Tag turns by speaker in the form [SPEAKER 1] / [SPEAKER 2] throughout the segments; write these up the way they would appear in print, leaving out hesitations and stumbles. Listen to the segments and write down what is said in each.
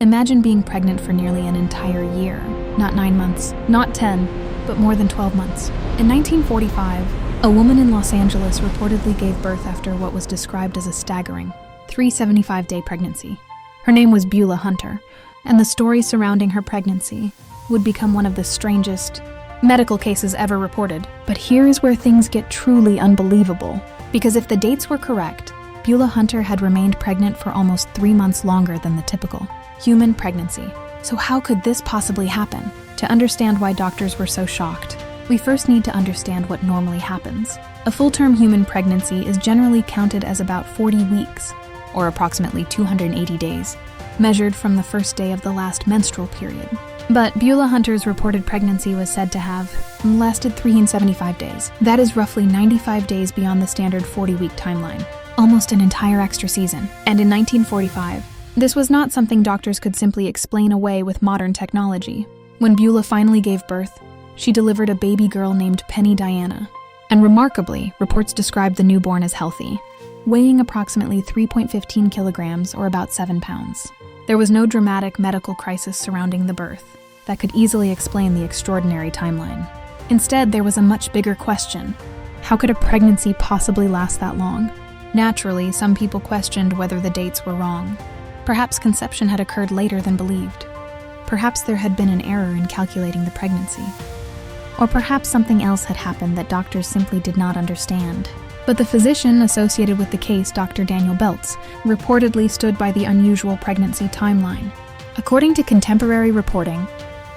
[SPEAKER 1] Imagine being pregnant for nearly an entire year. Not 9 months, not 10, but more than 12 months. In 1945, a woman in Los Angeles reportedly gave birth after what was described as a staggering 375-day pregnancy. Her name was Beulah Hunter, and the story surrounding her pregnancy would become one of the strangest medical cases ever reported. But here is where things get truly unbelievable, because if the dates were correct, Beulah Hunter had remained pregnant for almost 3 months longer than the typical human pregnancy. So how could this possibly happen? To understand why doctors were so shocked, we first need to understand what normally happens. A full-term human pregnancy is generally counted as about 40 weeks, or approximately 280 days, measured from the first day of the last menstrual period. But Beulah Hunter's reported pregnancy was said to have lasted 375 days. That is roughly 95 days beyond the standard 40-week timeline, almost an entire extra season. And in 1945, this was not something doctors could simply explain away with modern technology. When Beulah finally gave birth, she delivered a baby girl named Penny Diana. And remarkably, reports described the newborn as healthy, weighing approximately 3.15 kilograms or about 7 pounds. There was no dramatic medical crisis surrounding the birth that could easily explain the extraordinary timeline. Instead, there was a much bigger question. How could a pregnancy possibly last that long? Naturally, some people questioned whether the dates were wrong. Perhaps conception had occurred later than believed. Perhaps there had been an error in calculating the pregnancy. Or perhaps something else had happened that doctors simply did not understand. But the physician associated with the case, Dr. Daniel Beltz, reportedly stood by the unusual pregnancy timeline. According to contemporary reporting,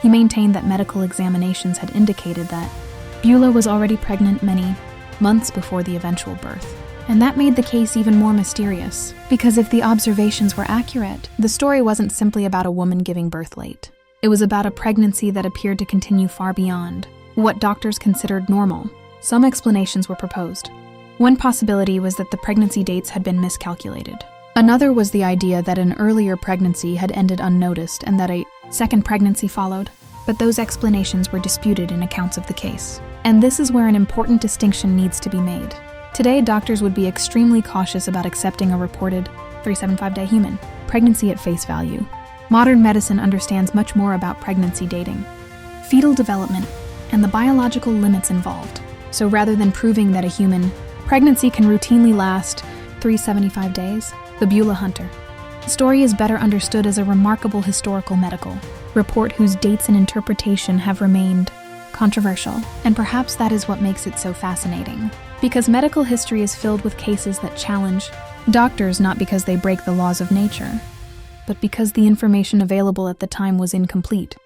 [SPEAKER 1] he maintained that medical examinations had indicated that Beulah was already pregnant many months before the eventual birth. And that made the case even more mysterious, because if the observations were accurate, the story wasn't simply about a woman giving birth late. It was about a pregnancy that appeared to continue far beyond what doctors considered normal. Some explanations were proposed. One possibility was that the pregnancy dates had been miscalculated. Another was the idea that an earlier pregnancy had ended unnoticed and that a second pregnancy followed. But those explanations were disputed in accounts of the case. And this is where an important distinction needs to be made. Today, doctors would be extremely cautious about accepting a reported 375-day human pregnancy at face value. Modern medicine understands much more about pregnancy dating, fetal development, and the biological limits involved. So rather than proving that a human pregnancy can routinely last 375 days, the Beulah Hunter story is better understood as a remarkable historical medical report whose dates and interpretation have remained controversial. And perhaps that is what makes it so fascinating. Because medical history is filled with cases that challenge doctors not because they break the laws of nature, but because the information available at the time was incomplete.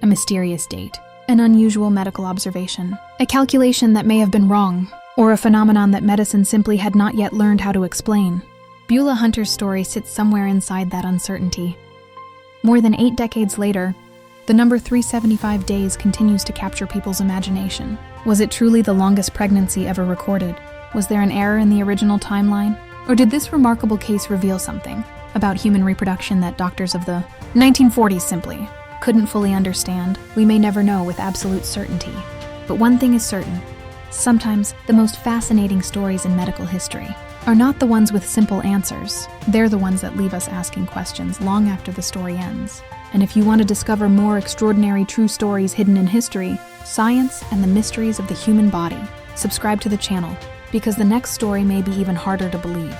[SPEAKER 1] A mysterious date, an unusual medical observation, a calculation that may have been wrong, or a phenomenon that medicine simply had not yet learned how to explain. Beulah Hunter's story sits somewhere inside that uncertainty. More than 8 decades later, the number 375 days continues to capture people's imagination. Was it truly the longest pregnancy ever recorded? Was there an error in the original timeline? Or did this remarkable case reveal something about human reproduction that doctors of the 1940s simply couldn't fully understand? We may never know with absolute certainty. But one thing is certain. Sometimes the most fascinating stories in medical history are not the ones with simple answers. They're the ones that leave us asking questions long after the story ends. And if you want to discover more extraordinary true stories hidden in history, science, and the mysteries of the human body, subscribe to the channel, because the next story may be even harder to believe.